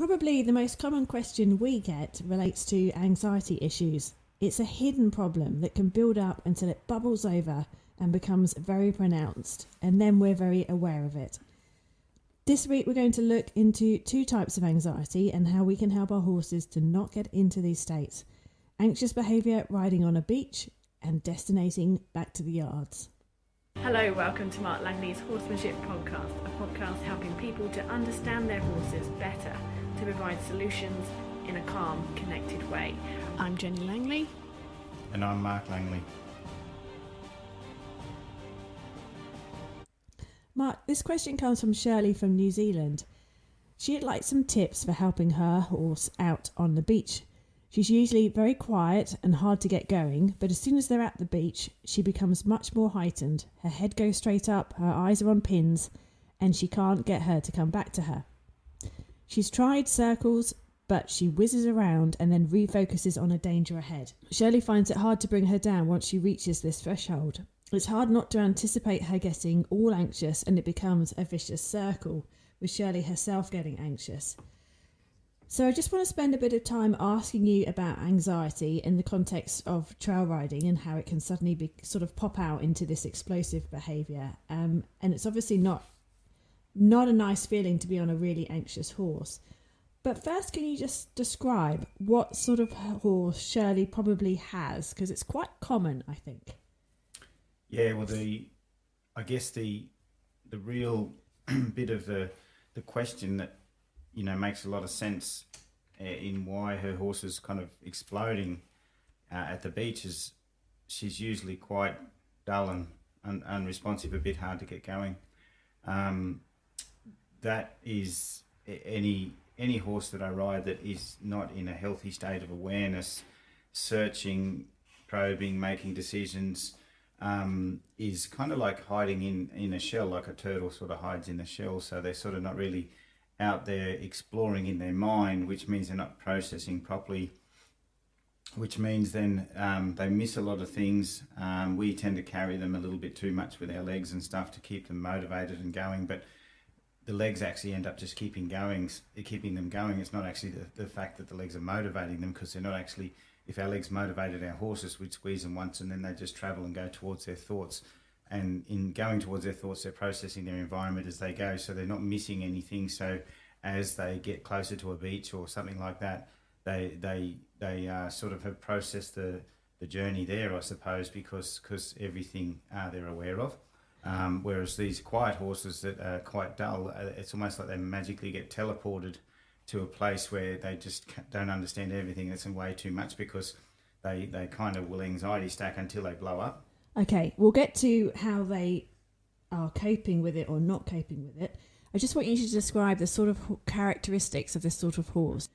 Probably the most common question we get relates to anxiety issues. It's a hidden problem that can build up until it bubbles over and becomes very pronounced, and then we're very aware of it. This week we're going to look into two types of anxiety and how we can help our horses to not get into these states. Anxious behaviour riding on a beach and destinating back to the yards. Hello, welcome to Mark Langley's Horsemanship Podcast, a podcast helping people to understand their horses better, to provide solutions in a calm, connected way. I'm Jenny Langley. And I'm Mark Langley. Mark, this question comes from Shirley from New Zealand. She'd like some tips for helping her horse out on the beach. She's usually very quiet and hard to get going, but as soon as they're at the beach, she becomes much more heightened. Her head goes straight up, her eyes are on pins, and she can't get her to come back to her. She's tried circles, but she whizzes around and then refocuses on a danger ahead. Shirley finds it hard to bring her down once she reaches this threshold. It's hard not to anticipate her getting all anxious, and it becomes a vicious circle, with Shirley herself getting anxious. So I just want to spend a bit of time asking you about anxiety in the context of trail riding and how it can suddenly sort of pop out into this explosive behaviour. And it's obviously not a nice feeling to be on a really anxious horse. But first, can you just describe what sort of horse Shirley probably has? Because it's quite common, I think. Yeah, well, I guess the real bit of the question that makes a lot of sense in why her horse is kind of exploding at the beach is she's usually quite dull and unresponsive, a bit hard to get going. That is any horse that I ride that is not in a healthy state of awareness, searching, probing, making decisions, is kind of like hiding in a shell, like a turtle sort of hides in a shell. So they're sort of not really out there exploring in their mind, which means they're not processing properly, which means then they miss a lot of things. We tend to carry them a little bit too much with our legs and stuff to keep them motivated and going, but the legs actually end up just keeping them going. It's not actually the fact that the legs are motivating them, because they're not actually, if our legs motivated our horses, we'd squeeze them once and then they just travel and go towards their thoughts. And in going towards their thoughts, they're processing their environment as they go, so they're not missing anything. So as they get closer to a beach or something like that, they sort of have processed the journey there, I suppose, because everything they're aware of. Whereas these quiet horses that are quite dull, it's almost like they magically get teleported to a place where they just don't understand everything. It's way too much, because they kind of will anxiety stack until they blow up. Okay, we'll get to how they are coping with it or not coping with it. I just want you to describe the sort of characteristics of this sort of horse.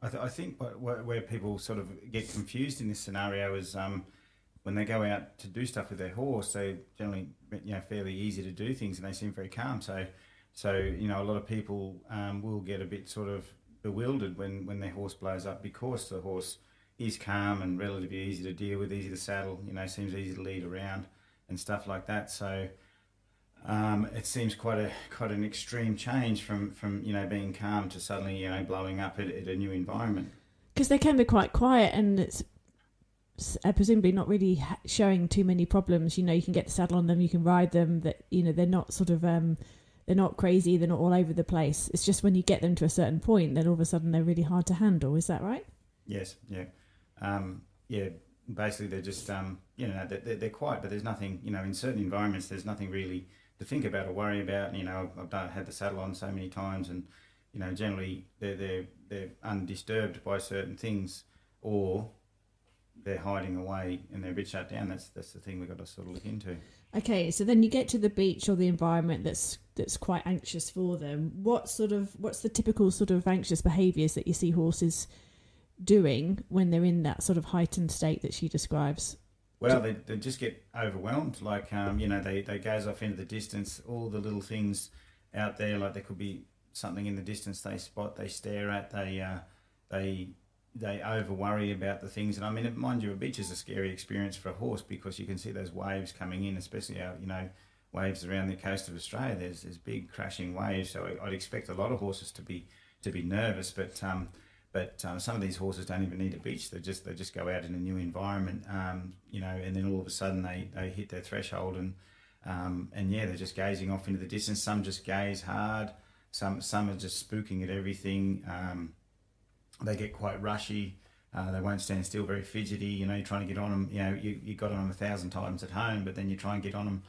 I think where people sort of get confused in this scenario is when they go out to do stuff with their horse, they generally fairly easy to do things and they seem very calm. So a lot of people will get a bit sort of bewildered when their horse blows up, because the horse is calm and relatively easy to deal with, easy to saddle, seems easy to lead around and stuff like that. So it seems quite an extreme change from being calm to suddenly blowing up at a new environment. Because they can be quite quiet, and it's presumably not really showing too many problems. You can get the saddle on them, you can ride them. That they're not sort of they're not crazy, they're not all over the place. It's just when you get them to a certain point, then all of a sudden they're really hard to handle. Is that right? Yes. Yeah. Basically they're just they're quiet, but there's nothing, in certain environments there's nothing really to think about or worry about. I've had the saddle on so many times, and generally they're undisturbed by certain things, or they're hiding away and they're a bit shut down. That's the thing we've got to sort of look into. Okay, so then you get to the beach or the environment that's quite anxious for them. What's the typical sort of anxious behaviours that you see horses doing when they're in that sort of heightened state that she describes? Well, they just get overwhelmed. Like, they gaze off into the distance, all the little things out there, like there could be something in the distance they spot, they stare at, they over worry about the things. And I mean, mind you, a beach is a scary experience for a horse, because you can see those waves coming in, especially out, waves around the coast of Australia. There's big crashing waves, so I'd expect a lot of horses to be be nervous, but some of these horses don't even need a beach. They just go out in a new environment, and then all of a sudden they hit their threshold, and they're just gazing off into the distance. Some just gaze hard. Some are just spooking at everything. They get quite rushy. They won't stand still, very fidgety. You're trying to get on them. You got on them 1,000 times at home, but then you try and get on them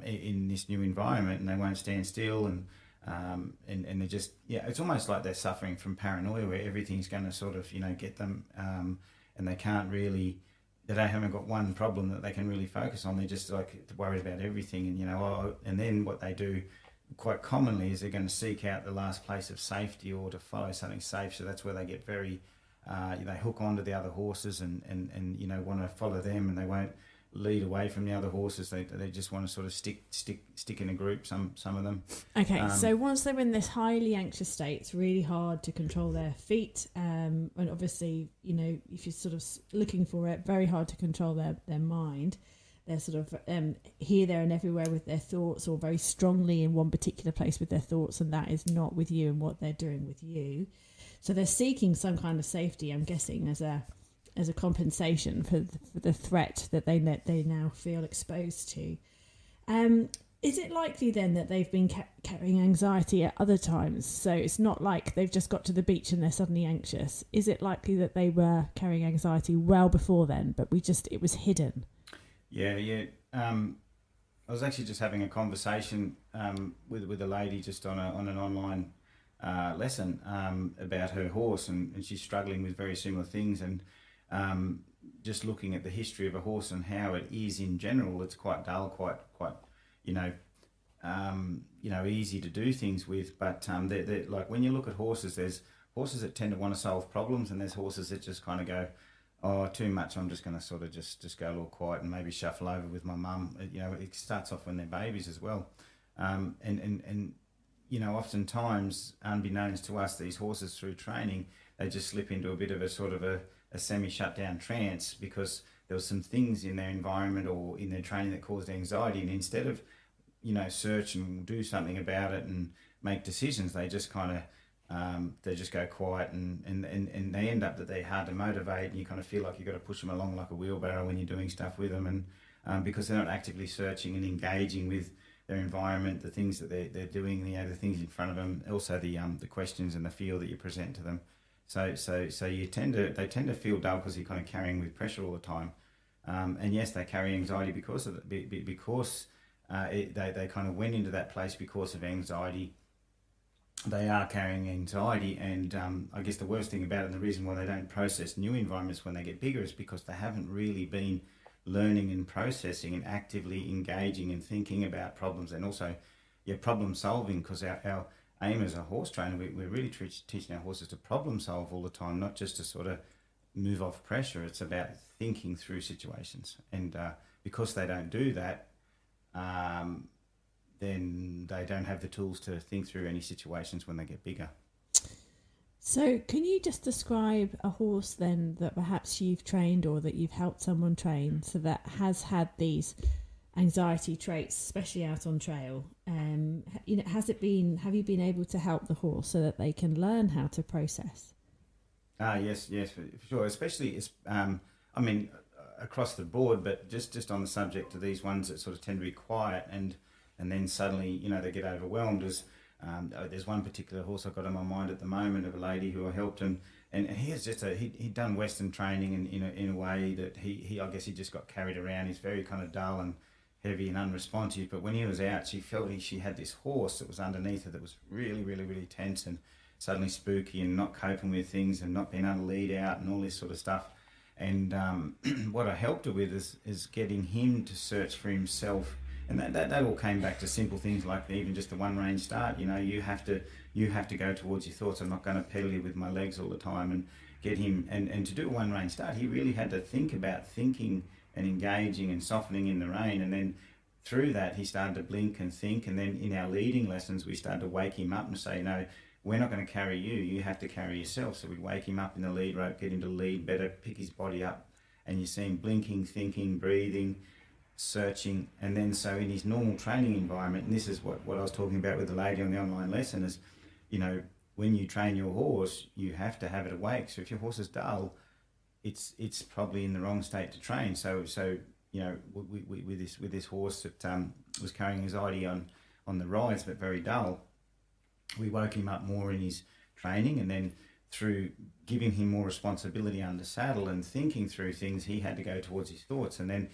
in this new environment, and they won't stand still. And they're just, it's almost like they're suffering from paranoia, where everything's going to sort of, get them, and they haven't got one problem that they can really focus on. They're just like worried about everything, and then what they do quite commonly is they're going to seek out the last place of safety or to follow something safe. So that's where they get very, they hook onto the other horses and want to follow them, and they won't lead away from the other horses. They just want to sort of stick in a group, some of them. Okay, so once they're in this highly anxious state, it's really hard to control their feet, and obviously, if you're sort of looking for it, very hard to control their mind. They're sort of here, there and everywhere with their thoughts, or very strongly in one particular place with their thoughts, and that is not with you and what they're doing with you. So they're seeking some kind of safety, I'm guessing, as a compensation for the threat that they now feel exposed to. Is it likely then that they've been carrying anxiety at other times? So it's not like they've just got to the beach and they're suddenly anxious. Is it likely that they were carrying anxiety well before then, but it was hidden? Yeah. I was actually just having a conversation with a lady just on an online lesson about her horse, and she's struggling with very similar things, and just looking at the history of a horse and how it is in general. It's quite dull, quite easy to do things with. But they're like, when you look at horses, there's horses that tend to want to solve problems, and there's horses that just kind of go, oh, too much, I'm just going to sort of just go a little quiet and maybe shuffle over with my mum. It starts off when they're babies as well. And oftentimes, unbeknownst to us, these horses through training, they just slip into a bit of a sort of a semi-shutdown trance, because there was some things in their environment or in their training that caused anxiety, and instead of search and do something about it and make decisions, they just kind of they just go quiet, and they end up that they're hard to motivate, and you kind of feel like you've got to push them along like a wheelbarrow when you're doing stuff with them, and because they're not actively searching and engaging with their environment, the things that they're doing, the things in front of them, also the questions and the feel that you present to them. So they tend to feel dull because you're kind of carrying with pressure all the time, and yes, they carry anxiety because of it, because they kind of went into that place because of anxiety. They are carrying anxiety, and I guess the worst thing about it, and the reason why they don't process new environments when they get bigger, is because they haven't really been learning and processing and actively engaging and thinking about problems, and also problem solving, because our aim as a horse trainer, we're really teaching our horses to problem solve all the time, not just to sort of move off pressure. It's about thinking through situations, and because they don't do that, then they don't have the tools to think through any situations when they get bigger. So can you just describe a horse then that perhaps you've trained or that you've helped someone train, so that has had these anxiety traits, especially out on trail? Have you been able to help the horse so that they can learn how to process? Yes, for sure. Especially, across the board, but just on the subject of these ones that sort of tend to be quiet, and then suddenly, they get overwhelmed. There's one particular horse I've got in my mind at the moment of a lady who I helped, and he is just he'd done Western training in a way that he I guess he just got carried around. He's very kind of dull and heavy and unresponsive, but when he was out, she felt she had this horse that was underneath her that was really, really, really tense and suddenly spooky and not coping with things and not being able to lead out and all this sort of stuff. And what I helped her with is getting him to search for himself. And that all came back to simple things like even just the one range start. You have to go towards your thoughts. I'm not going to pedal you with my legs all the time, and get him and to do a one range start, he really had to think about thinking and engaging and softening in the rein. And then through that, he started to blink and think. And then in our leading lessons, we started to wake him up and say, no, we're not going to carry you. You have to carry yourself. So we'd wake him up in the lead rope, get him to lead better, pick his body up, and you see him blinking, thinking, breathing, searching. And then so in his normal training environment, and this is what I was talking about with the lady on the online lesson, is when you train your horse, you have to have it awake. So if your horse is dull, it's probably in the wrong state to train. So you know, with this horse that was carrying anxiety on the rides but very dull, we woke him up more in his training, and then through giving him more responsibility under saddle and thinking through things, he had to go towards his thoughts. And then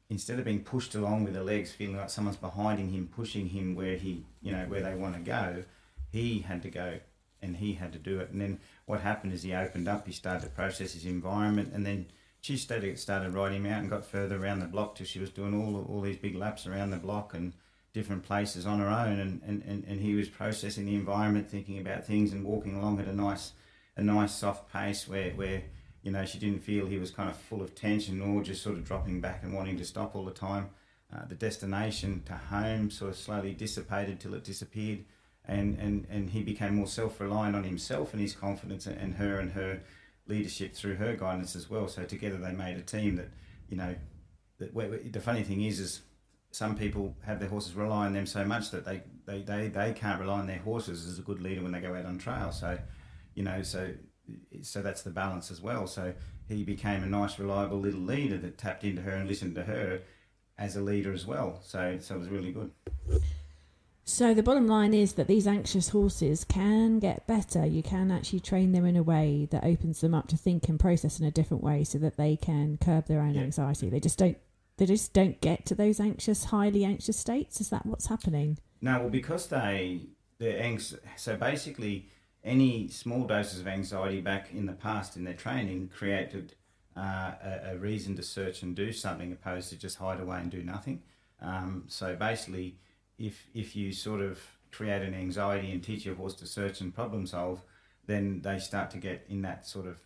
instead of being pushed along with the legs, feeling like someone's behind him, pushing him where where they want to go, he had to go and he had to do it. And then what happened is he opened up, he started to process his environment, and then she started riding him out and got further around the block till she was doing all these big laps around the block and different places on her own, and he was processing the environment, thinking about things and walking along at a nice soft pace where you know, she didn't feel he was kind of full of tension or just sort of dropping back and wanting to stop all the time. The destination to home sort of slowly dissipated till it disappeared, and he became more self-reliant on himself and his confidence, and her leadership through her guidance as well. So together they made a team that, you know, the funny thing is some people have their horses rely on them so much that they can't rely on their horses as a good leader when they go out on trail. So, you know, so that's the balance as well. So he became a nice, reliable little leader that tapped into her and listened to her as a leader as well. So it was really good. So the bottom line is that these anxious horses can get better. You can actually train them in a way that opens them up to think and process in a different way so that they can curb their own anxiety. They just don't get to those highly anxious states. Is that what's happening? No, well, because they're anxious. So basically, any small doses of anxiety back in the past in their training created a reason to search and do something, opposed to just hide away and do nothing. So basically, if you sort of create an anxiety and teach your horse to search and problem solve, then they start to get in that sort of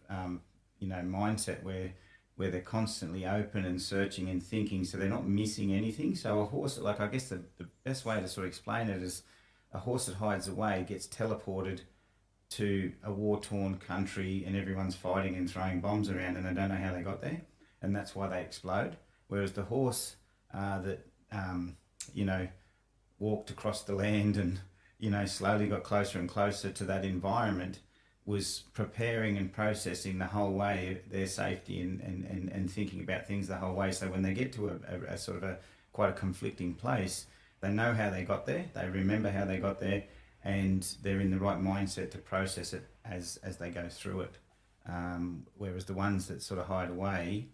mindset where they're constantly open and searching and thinking, so they're not missing anything. So a horse, like, I guess the best way to sort of explain it is a horse that hides away gets teleported to a war-torn country and everyone's fighting and throwing bombs around and they don't know how they got there, and that's why they explode. Whereas the horse that walked across the land and, you know, slowly got closer and closer to that environment, was preparing and processing the whole way their safety and thinking about things the whole way. So when they get to a sort of quite a conflicting place, they know how they got there, they remember how they got there, and they're in the right mindset to process it as they go through it. Whereas the ones that sort of hide away,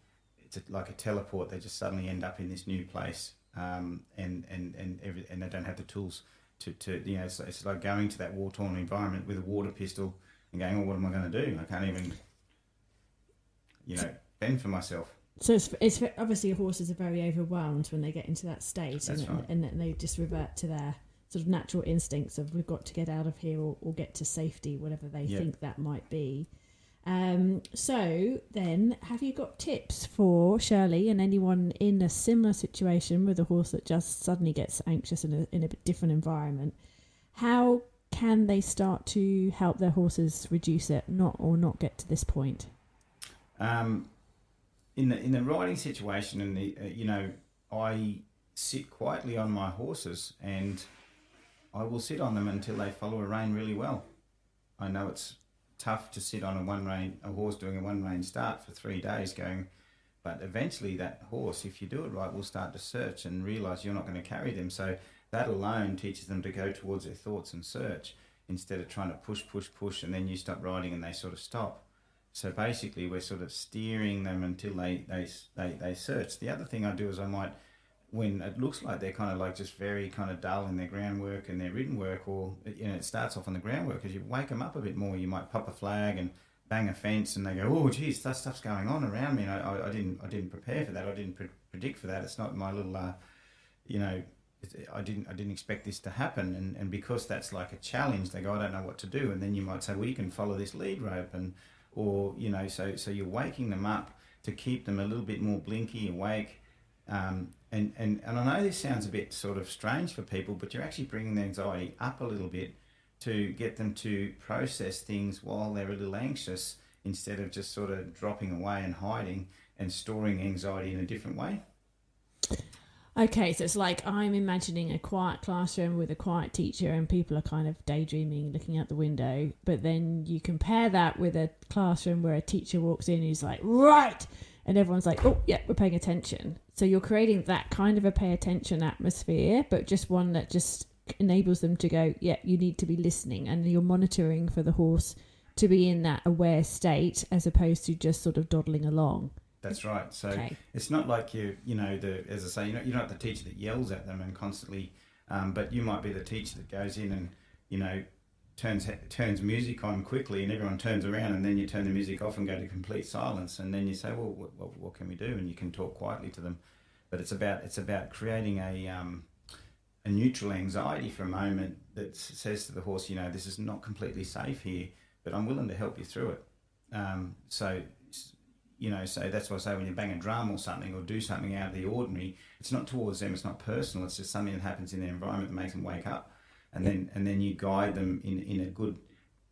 it's like a teleport. They just suddenly end up in this new place, and they don't have the tools to it's like going to that war-torn environment with a water pistol and going, oh, what am I going to do? I can't even, fend for myself. So it's obviously horses are very overwhelmed when they get into that state. That's right. And they just revert to their sort of natural instincts of, we've got to get out of here or get to safety, whatever they think that might be. So then, have you got tips for Shirley and anyone in a similar situation with a horse that just suddenly gets anxious in a different environment? How can they start to help their horses reduce it, not get to this point? In the riding situation, and I sit quietly on my horses and I will sit on them until they follow a rein really well. I know it's tough to sit on a horse doing a one rein start for 3 days going, but eventually that horse, if you do it right, will start to search and realise you're not going to carry them. So that alone teaches them to go towards their thoughts and search instead of trying to push, and then you stop riding and they sort of stop. So basically we're sort of steering them until they search. The other thing I do is I might, when it looks like they're kind of like just very kind of dull in their groundwork and their ridden work, or it starts off on the groundwork, as you wake them up a bit more, you might pop a flag and bang a fence, and they go, oh geez, that stuff's going on around me, and I didn't prepare for that, I didn't predict for that. It's not my little I didn't expect this to happen, and because that's like a challenge, they go, I don't know what to do, and then you might say, well, you can follow this lead rope, so you're waking them up to keep them a little bit more blinky, awake. And I know this sounds a bit sort of strange for people, but you're actually bringing the anxiety up a little bit to get them to process things while they're a little anxious, instead of just sort of dropping away and hiding and storing anxiety in a different way. Okay, so it's like I'm imagining a quiet classroom with a quiet teacher and people are kind of daydreaming, looking out the window. But then you compare that with a classroom where a teacher walks in who's like, right! And everyone's like, oh, yeah, we're paying attention. So you're creating that kind of a pay attention atmosphere, but just one that just enables them to go, yeah, you need to be listening. And you're monitoring for the horse to be in that aware state as opposed to just sort of dawdling along. That's right. So It's not like as I say, you're not the teacher that yells at them and constantly, but you might be the teacher that goes in and, turns music on quickly and everyone turns around, and then you turn the music off and go to complete silence, and then you say, well, what can we do? And you can talk quietly to them. But it's about creating a neutral anxiety for a moment that says to the horse, this is not completely safe here, but I'm willing to help you through it. So that's why I say when you bang a drum or something or do something out of the ordinary, it's not towards them, it's not personal, it's just something that happens in their environment that makes them wake up. And then you guide them in a good,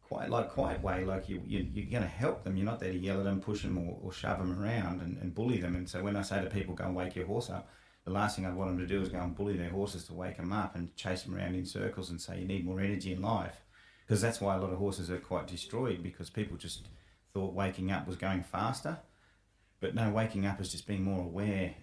quiet way, like you're going to help them. You're not there to yell at them, push them or shove them around and bully them. And so when I say to people, go and wake your horse up, the last thing I want them to do is go and bully their horses to wake them up and chase them around in circles and say you need more energy in life. Because that's why a lot of horses are quite destroyed, because people just thought waking up was going faster. But no, waking up is just being more aware.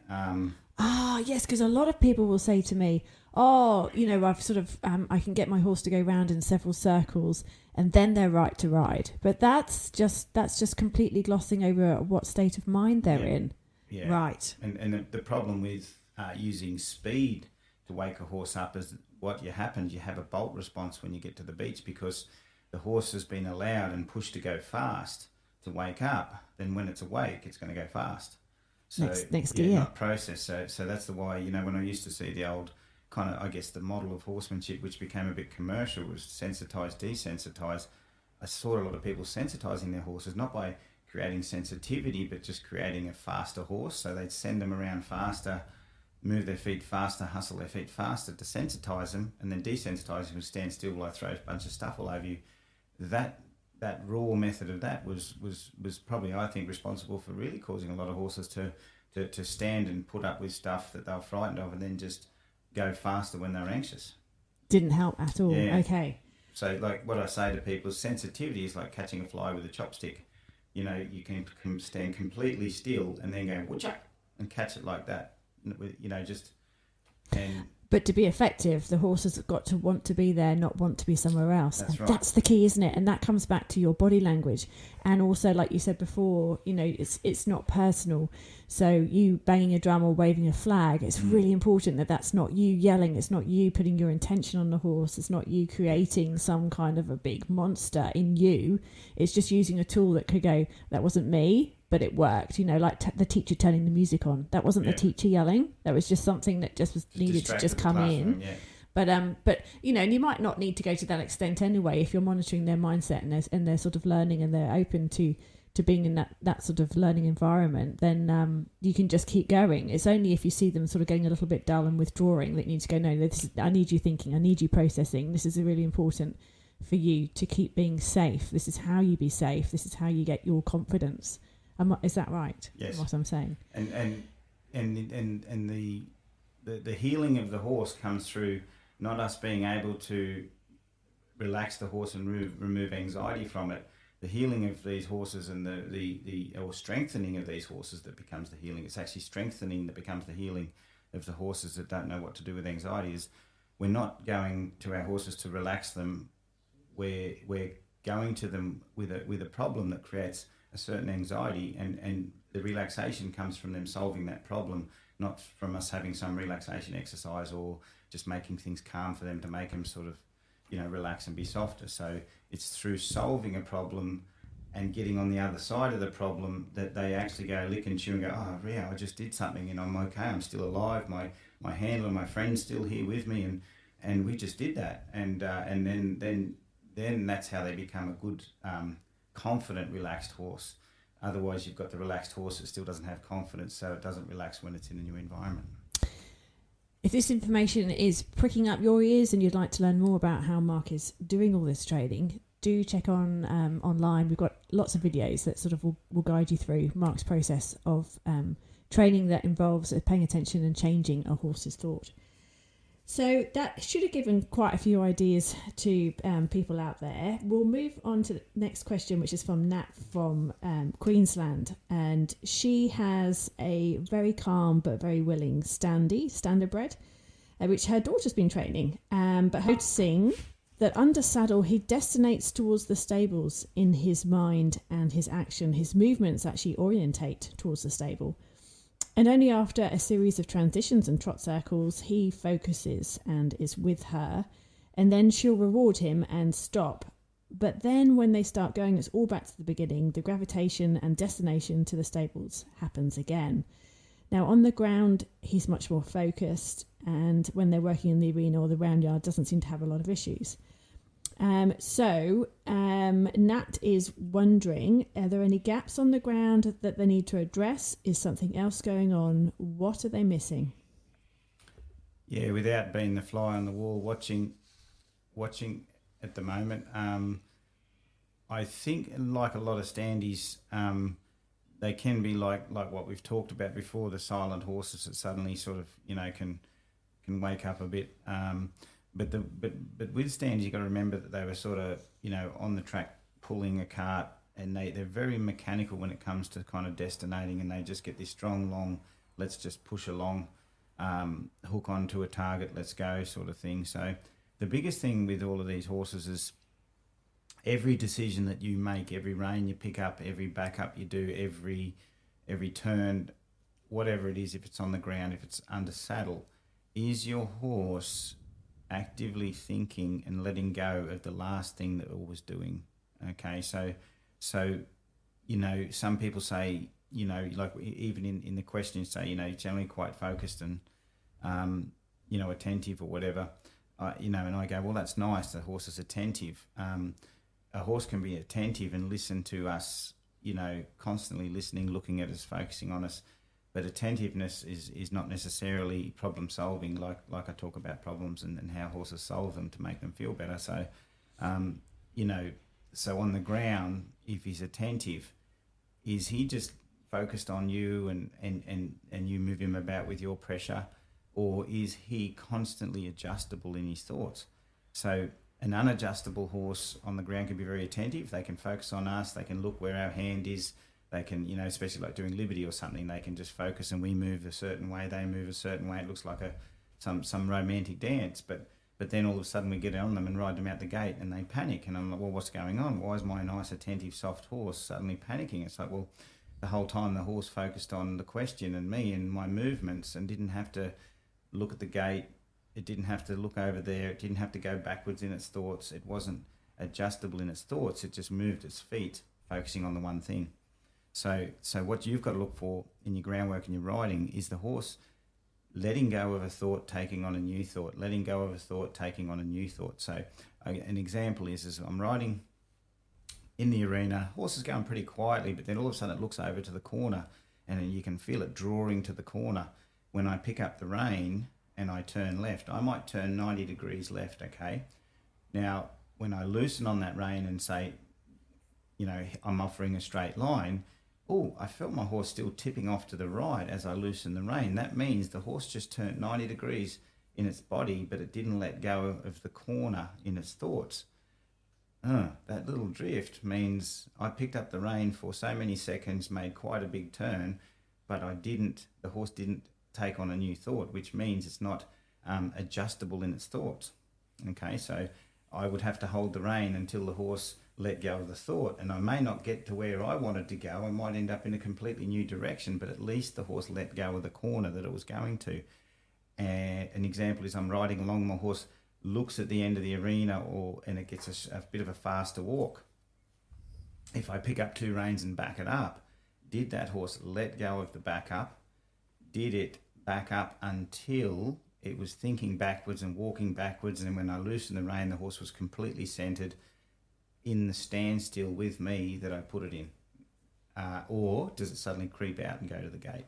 Yes, because a lot of people will say to me, I've sort of, I can get my horse to go round in several circles and then they're right to ride. But that's just completely glossing over what state of mind they're in. Yeah. Right. And the problem with using speed to wake a horse up is what happens, you have a bolt response when you get to the beach, because the horse has been allowed and pushed to go fast to wake up. Then when it's awake, it's going to go fast. So next gear. Not process. So that's the why, when I used to see the old kind of, I guess, the model of horsemanship, which became a bit commercial, was sensitise, desensitise. I saw a lot of people sensitising their horses, not by creating sensitivity, but just creating a faster horse. So they'd send them around faster, move their feet faster, hustle their feet faster to sensitise them, and then desensitise them and stand still while I throw a bunch of stuff all over you. That raw method of that was probably, I think, responsible for really causing a lot of horses to stand and put up with stuff that they were frightened of and then just go faster when they were anxious. Didn't help at all. Yeah. Okay. So like what I say to people is sensitivity is like catching a fly with a chopstick. You can stand completely still and then go whatcha and catch it like that. But to be effective, the horse has got to want to be there, not want to be somewhere else. That's right. That's the key, isn't it? And that comes back to your body language. And also, like you said before, it's not personal. So you banging a drum or waving a flag, it's really important that that's not you yelling. It's not you putting your intention on the horse. It's not you creating some kind of a big monster in you. It's just using a tool that could go, that wasn't me, but it worked, like the teacher turning the music on. That wasn't the teacher yelling. That was just something that just needed to just come in. Yeah. But and you might not need to go to that extent anyway if you're monitoring their mindset and they're sort of learning and they're open to being in that sort of learning environment. Then you can just keep going. It's only if you see them sort of getting a little bit dull and withdrawing that you need to go. No, I need you thinking. I need you processing. This is really important for you to keep being safe. This is how you be safe. This is how you get your confidence. Is that right? Yes. What I'm saying. And the healing of the horse comes through not us being able to relax the horse and remove anxiety from it. The healing of these horses and or strengthening of these horses that becomes the healing. It's actually strengthening that becomes the healing of the horses that don't know what to do with anxiety. Is we're not going to our horses to relax them. We're going to them with a problem that creates a certain anxiety, and the relaxation comes from them solving that problem, not from us having some relaxation exercise or just making things calm for them to make them sort of, relax and be softer. So it's through solving a problem and getting on the other side of the problem that they actually go lick and chew and go, oh, yeah, I just did something and I'm okay, I'm still alive, my handler, my friend's still here with me, and we just did that. And then that's how they become a good confident, relaxed horse. Otherwise, you've got the relaxed horse that still doesn't have confidence, so it doesn't relax when it's in a new environment. If this information is pricking up your ears and you'd like to learn more about how Mark is doing all this training, do check on online. We've got lots of videos that sort of will guide you through Mark's process of training that involves paying attention and changing a horse's thought. So that should have given quite a few ideas to people out there. We'll move on to the next question, which is from Nat from Queensland. And she has a very calm but very willing standardbred, which her daughter's been training. But noticing that under saddle, he destinates towards the stables in his mind and his action. His movements actually orientate towards the stable. And only after a series of transitions and trot circles, he focuses and is with her. And then she'll reward him and stop. But then when they start going, it's all back to the beginning. The gravitation and destination to the stables happens again. Now, on the ground, he's much more focused. And when they're working in the arena or the round yard, doesn't seem to have a lot of issues. Nat is wondering, are there any gaps on the ground that they need to address? Is something else going on? What are they missing? Yeah, without being the fly on the wall, watching at the moment, I think like a lot of standees, they can be like what we've talked about before, the silent horses that suddenly sort of, can wake up a bit. But with stands, you've got to remember that they were sort of, on the track pulling a cart, and they're very mechanical when it comes to kind of destinating, and they just get this strong, long, let's just push along, hook onto a target, let's go sort of thing. So the biggest thing with all of these horses is every decision that you make, every rein you pick up, every backup you do, every turn, whatever it is, if it's on the ground, if it's under saddle, is your horse actively thinking and letting go of the last thing that it was doing. Okay, so some people say, like even in the question, say, generally quite focused and attentive or whatever, and I go, well, that's nice, the horse is attentive. A horse can be attentive and listen to us, constantly listening, looking at us, focusing on us. But attentiveness is not necessarily problem solving, like I talk about problems and how horses solve them to make them feel better. So, so on the ground, if he's attentive, is he just focused on you and you move him about with your pressure, or is he constantly adjustable in his thoughts? So an unadjustable horse on the ground can be very attentive. They can focus on us. They can look where our hand is. They can, especially like doing liberty or something, they can just focus and we move a certain way, they move a certain way. It looks like some romantic dance, but then all of a sudden we get on them and ride them out the gate and they panic. And I'm like, well, what's going on? Why is my nice, attentive, soft horse suddenly panicking? It's like, well, the whole time the horse focused on the question and me and my movements and didn't have to look at the gate. It didn't have to look over there. It didn't have to go backwards in its thoughts. It wasn't adjustable in its thoughts. It just moved its feet, focusing on the one thing. So what you've got to look for in your groundwork and your riding is the horse letting go of a thought, taking on a new thought, letting go of a thought, taking on a new thought. So an example is I'm riding in the arena, horse is going pretty quietly, but then all of a sudden it looks over to the corner and then you can feel it drawing to the corner. When I pick up the rein and I turn left, I might turn 90 degrees left, okay? Now, when I loosen on that rein and say, I'm offering a straight line, I felt my horse still tipping off to the right as I loosened the rein. That means the horse just turned 90 degrees in its body, but it didn't let go of the corner in its thoughts. That little drift means I picked up the rein for so many seconds, made quite a big turn, but the horse didn't take on a new thought, which means it's not adjustable in its thoughts. Okay, so I would have to hold the rein until the horse let go of the thought, and I may not get to where I wanted to go. I might end up in a completely new direction, but at least the horse let go of the corner that it was going to. And an example is I'm riding along, my horse looks at the end of the arena and it gets a bit of a faster walk. If I pick up two reins and back it up, did that horse let go of the back up? Did it back up until it was thinking backwards and walking backwards, and when I loosened the rein, the horse was completely centered in the standstill with me that I put it in? Or does it suddenly creep out and go to the gate?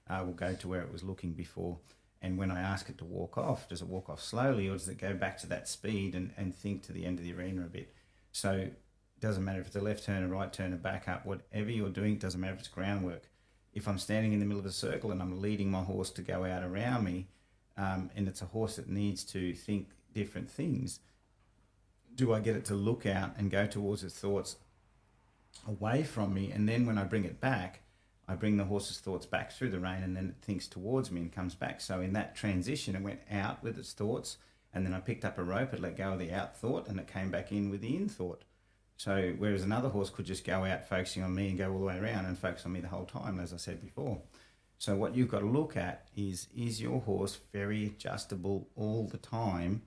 Will go to where it was looking before. And when I ask it to walk off, does it walk off slowly, or does it go back to that speed and think to the end of the arena a bit? So it doesn't matter if it's a left turn, a right turn, a back up, whatever you're doing, it doesn't matter if it's groundwork. if I'm standing in the middle of a circle and I'm leading my horse to go out around me, and it's a horse that needs to think different things, do I get it to look out and go towards its thoughts away from me? And then when I bring it back, I bring the horse's thoughts back through the rein, and then it thinks towards me and comes back. So in that transition, it went out with its thoughts, and then I picked up a rope, it let go of the out thought, and it came back in with the in thought. So whereas another horse could just go out focusing on me and go all the way around and focus on me the whole time, as I said before. So what you've got to look at is your horse very adjustable all the time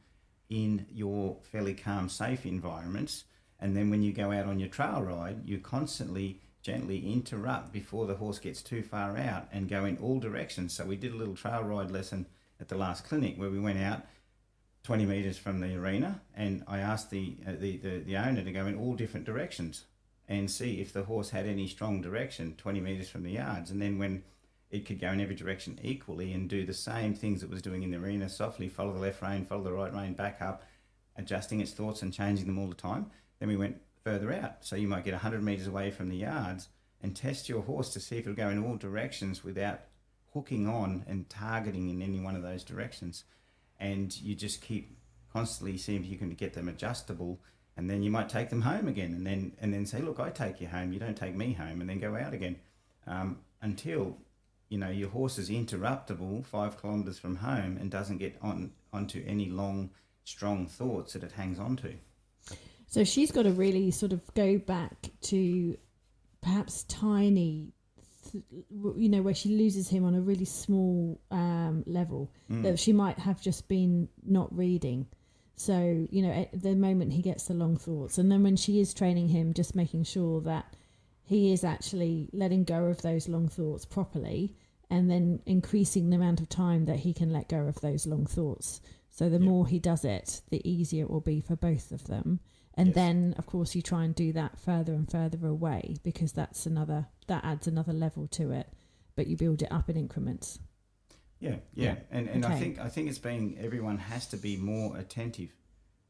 in your fairly calm, safe environments? And then when you go out on your trail ride, you constantly gently interrupt before the horse gets too far out and go in all directions. So we did a little trail ride lesson at the last clinic where we went out 20 metres from the arena, and I asked the owner to go in all different directions and see if the horse had any strong direction 20 metres from the yards. And then when it could go in every direction equally and do the same things it was doing in the arena, softly follow the left rein, follow the right rein, back up, adjusting its thoughts and changing them all the time, then we went further out. So you might get 100 metres away from the yards and test your horse to see if it'll go in all directions without hooking on and targeting in any one of those directions. And you just keep constantly seeing if you can get them adjustable, and then you might take them home again, and then say, look, I take you home, you don't take me home, and then go out again, until your horse is interruptible 5 kilometres from home and doesn't get onto any long, strong thoughts that it hangs on to. So she's got to really sort of go back to perhaps tiny, where she loses him on a really small level, that she might have just been not reading. So, at the moment he gets the long thoughts, and then when she is training him, just making sure that he is actually letting go of those long thoughts properly, and then increasing the amount of time that he can let go of those long thoughts. So the more he does it, the easier it will be for both of them. And then, of course, you try and do that further and further away, because that adds another level to it. But you build it up in increments. Yeah. And okay. I think it's everyone has to be more attentive,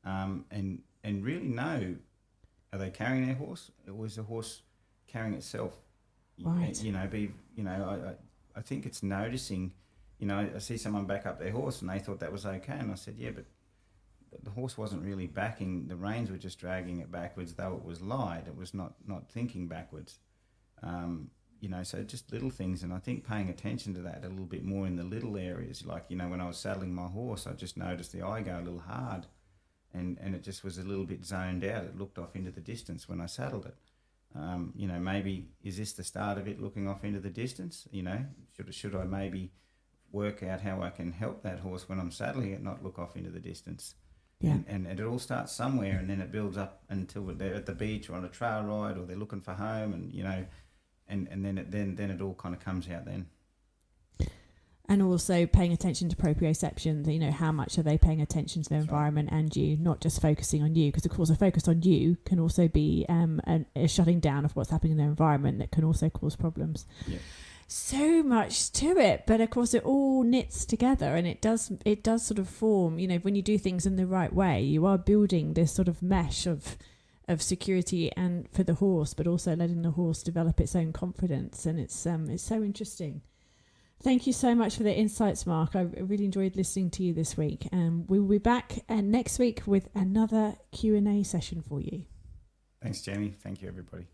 and really know, are they carrying their horse, or is the horse carrying itself? Right. I think it's noticing. I see someone back up their horse and they thought that was okay, and I said, yeah, but the horse wasn't really backing, the reins were just dragging it backwards, though it was light, it was not thinking backwards. So just little things, and I think paying attention to that a little bit more in the little areas, like, when I was saddling my horse, I just noticed the eye go a little hard, and it just was a little bit zoned out, it looked off into the distance when I saddled it. Maybe, is this the start of it looking off into the distance? Should I maybe work out how I can help that horse when I'm saddling it not look off into the distance? Yeah. And it all starts somewhere, and then it builds up until they're at the beach or on a trail ride, or they're looking for home, and and then it all kind of comes out then. And also paying attention to proprioception. How much are they paying attention to their environment and you, not just focusing on you, because of course a focus on you can also be a shutting down of what's happening in their environment that can also cause problems. Yeah. So much to it, but of course it all knits together, and it does sort of form, when you do things in the right way, you are building this sort of mesh of security and for the horse, but also letting the horse develop its own confidence. And it's so interesting. Thank you so much for the insights, Mark. I really enjoyed listening to you this week, and we will be back next week with another Q&A session for you. Thanks, Jenny. Thank you, everybody.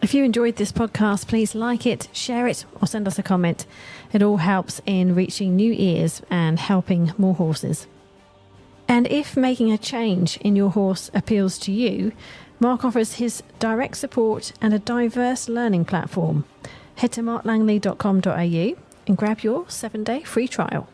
If you enjoyed this podcast, please like it, share it, or send us a comment. It all helps in reaching new ears and helping more horses. And if making a change in your horse appeals to you, Mark offers his direct support and a diverse learning platform. Head to marklangley.com.au and grab your 7-day free trial.